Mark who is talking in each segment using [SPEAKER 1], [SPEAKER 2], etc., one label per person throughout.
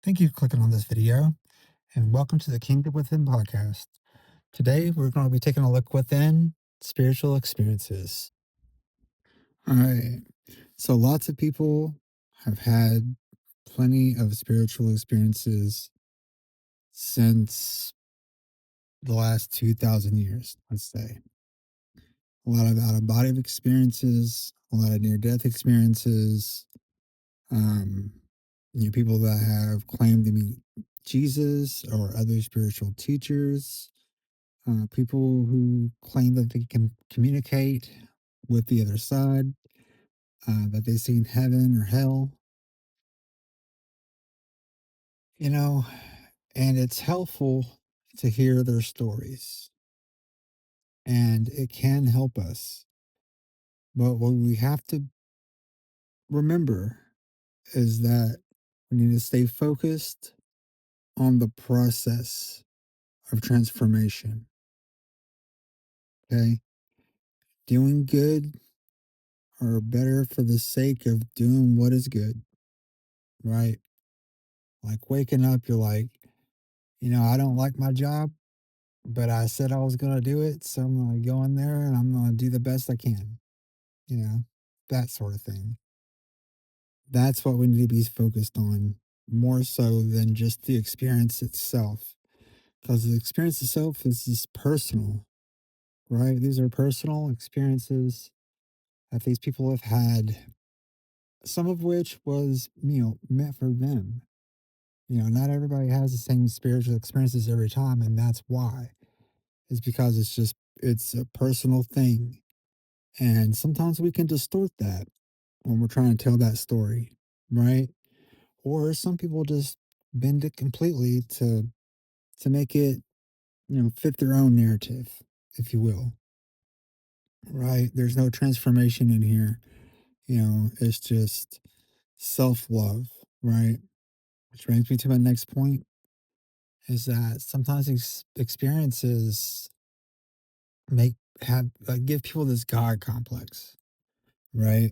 [SPEAKER 1] Thank you for clicking on this video, and welcome to the Kingdom Within podcast. Today, we're going to be taking a look within spiritual experiences. All right. So, lots of people have had plenty of spiritual experiences since the last 2,000 years, let's say. A lot of out of body experiences, a lot of near death experiences, um, people that have claimed to meet Jesus or other spiritual teachers, people who claim that they can communicate with the other side, that they've seen heaven or hell, you know, and it's helpful to hear their stories and it can help us. But what we have to remember is that we need to stay focused on the process of transformation. Okay. Doing good or better for the sake of doing what is good, right? Like waking up, you're like, I don't like my job, but I said I was going to do it. So I'm going to go in there and I'm going to do the best I can, you know, that sort of thing. That's what we need to be focused on more so than just the experience itself. Because the experience itself is just personal, right? These are personal experiences that these people have had, some of which was, meant for them. Not everybody has the same spiritual experiences every time, and that's why. Is because it's a personal thing. And sometimes we can distort that when we're trying to tell that story, right? Or some people just bend it completely to make it, fit their own narrative, if you will. Right? There's no transformation in here. It's just self-love, right? Which brings me to my next point is that sometimes these experiences give people this God complex, right?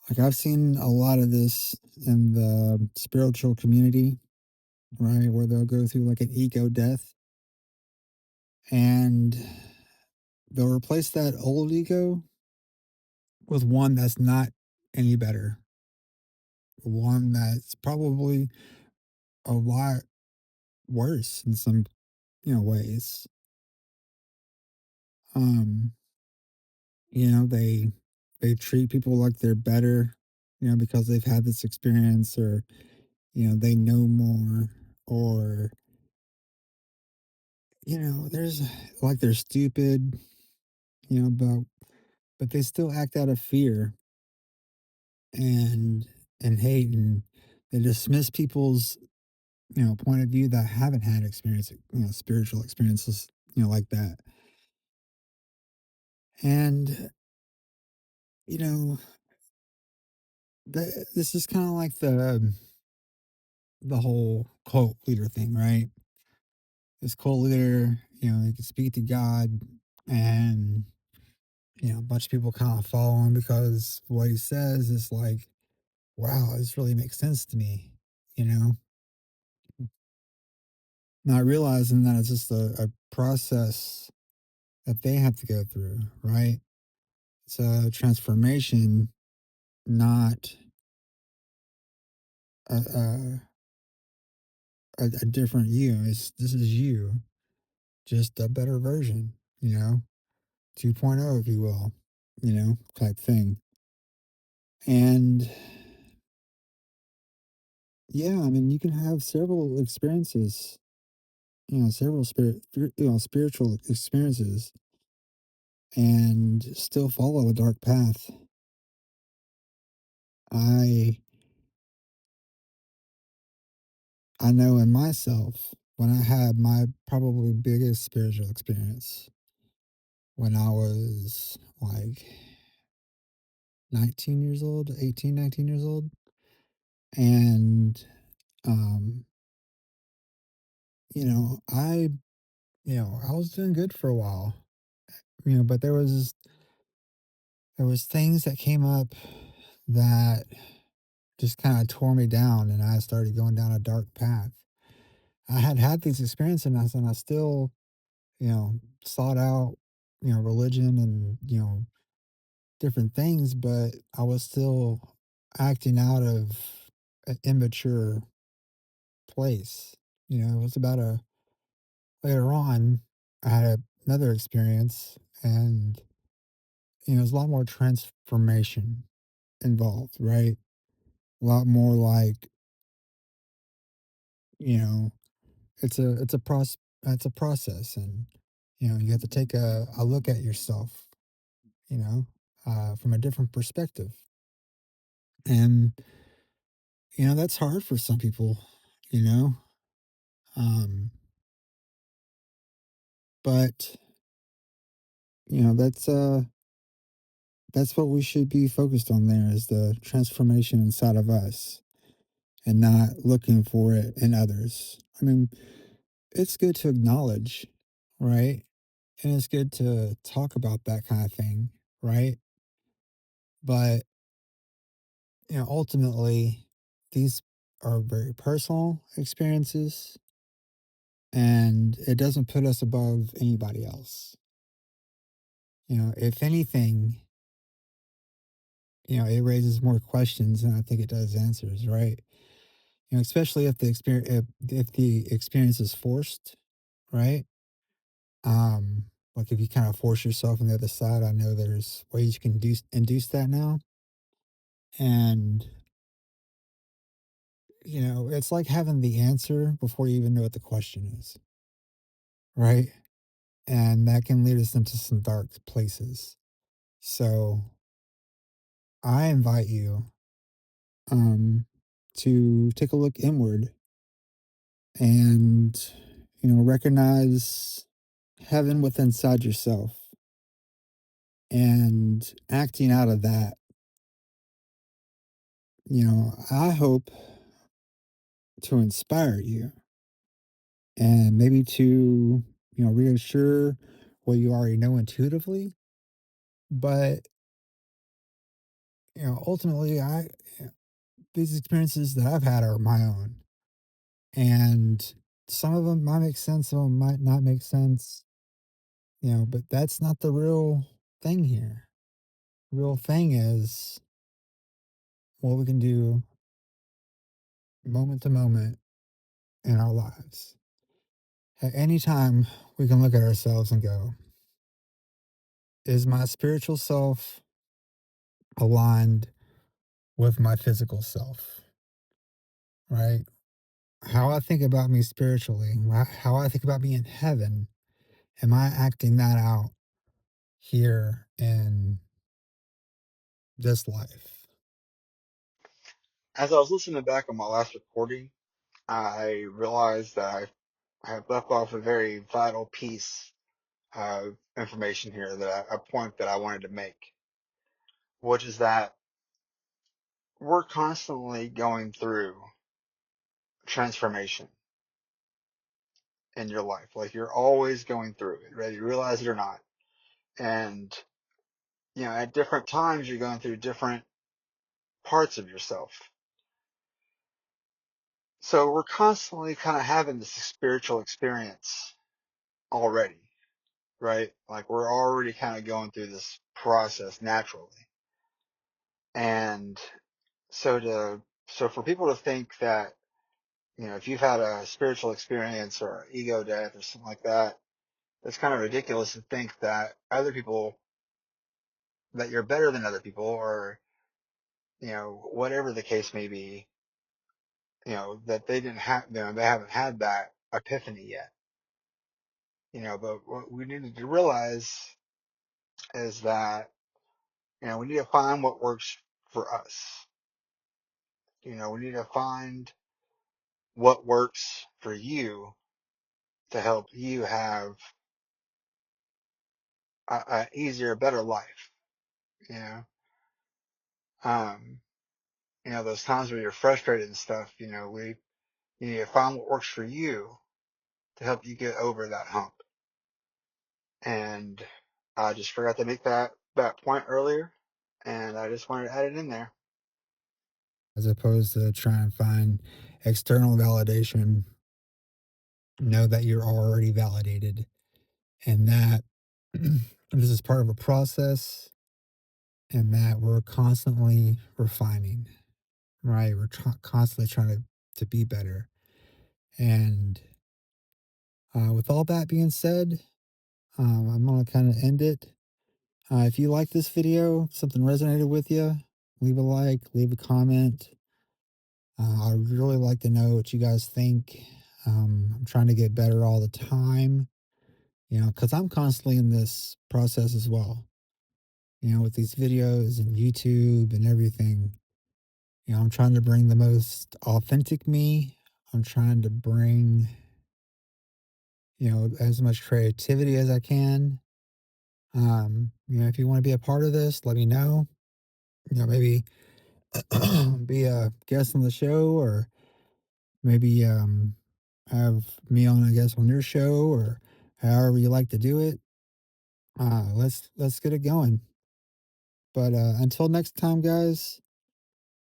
[SPEAKER 1] Like I've seen a lot of this in the spiritual community, right? Where they'll go through like an ego death and they'll replace that old ego with one that's not any better, one that's probably a lot worse in some, ways. Um, they treat people like they're better, because they've had this experience or, they know more or there's like they're stupid, but they still act out of fear and hate and they dismiss people's, point of view that haven't had experience, spiritual experiences, like that. And, you know, this is kind of like the whole cult leader thing, right? This cult leader, he can speak to God and a bunch of people kind of follow him because what he says is like, wow, this really makes sense to me, you know, not realizing that it's just a process that they have to go through, right? It's a transformation, not a different you. This is you, just a better version, 2.0, if you will, type thing. And yeah, I mean, you can have several experiences, several spiritual experiences and still follow a dark path. I I know in myself when I had my probably biggest spiritual experience when I was like 19 years old, 18, 19 years old. And um, you know, I I was doing good for a while. But there was things that came up that just kind of tore me down, and I started going down a dark path. I had had these experiences, and I still, you know, sought out, religion and, different things, but I was still acting out of an immature place. It was about a later on, I had another experience, and there's a lot more transformation involved, right? A lot more like, you know, it's a process, and you have to take a look at yourself, you know, from a different perspective, and that's hard for some people, you know, um, but that's what we should be focused on. There is the transformation inside of us, and not looking for it in others. I mean, it's good to acknowledge, right? And it's good to talk about that kind of thing, right? But, ultimately, these are very personal experiences, and it doesn't put us above anybody else. If anything, it raises more questions than I think it does answers, right? Especially if the experience is forced, right? Um, like if you kind of force yourself on the other side, I know there's ways you can induce that now. And, it's like having the answer before you even know what the question is, right? And that can lead us into some dark places. So I invite you um to take a look inward and recognize heaven within inside yourself, and acting out of that. I hope to inspire you, and maybe to, reassure what you already know intuitively. But, ultimately, these experiences that I've had are my own. And some of them might make sense, some of them might not make sense, but that's not the real thing here. Real thing is what we can do moment to moment in our lives. At any time, we can look at ourselves and go, is my spiritual self aligned with my physical self? Right? How I think about me spiritually, how I think about me in heaven, am I acting that out here in this life?
[SPEAKER 2] As I was listening back on my last recording, I realized that I have left off a very vital piece of information here, a point that I wanted to make, which is that we're constantly going through transformation in your life. Like you're always going through it, whether you realize it or not. And, at different times, you're going through different parts of yourself. So we're constantly kind of having this spiritual experience already, right? Like we're already kind of going through this process naturally. And so so for people to think that, if you've had a spiritual experience or ego death or something like that, it's kind of ridiculous to think that other people, that you're better than other people, or, whatever the case may be, that they didn't have, they haven't had that epiphany yet, but what we needed to realize is that, we need to find what works for us. We need to find what works for you to help you have a easier, better life. You know, um, those times when you're frustrated and stuff. You need to find what works for you to help you get over that hump. And I just forgot to make that point earlier, and I just wanted to add it in there.
[SPEAKER 1] as opposed to trying to find external validation. Know that you're already validated and that this is part of a process and that we're constantly refining, right? We're constantly trying to be better. And with all that being said, I'm going to kind of end it. If you like this video, something resonated with you, leave a like, leave a comment. I'd really like to know what you guys think. I'm trying to get better all the time, because I'm constantly in this process as well, with these videos and YouTube and everything. I'm trying to bring the most authentic me. I'm trying to bring, as much creativity as I can. If you want to be a part of this, let me know. Maybe be a guest on the show, or maybe have me on, I guess, on your show, or however you like to do it. Let's get it going. But until next time, guys,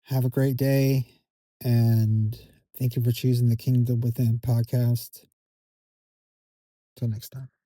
[SPEAKER 1] have a great day, and thank you for choosing the Kingdom Within podcast. Till next time.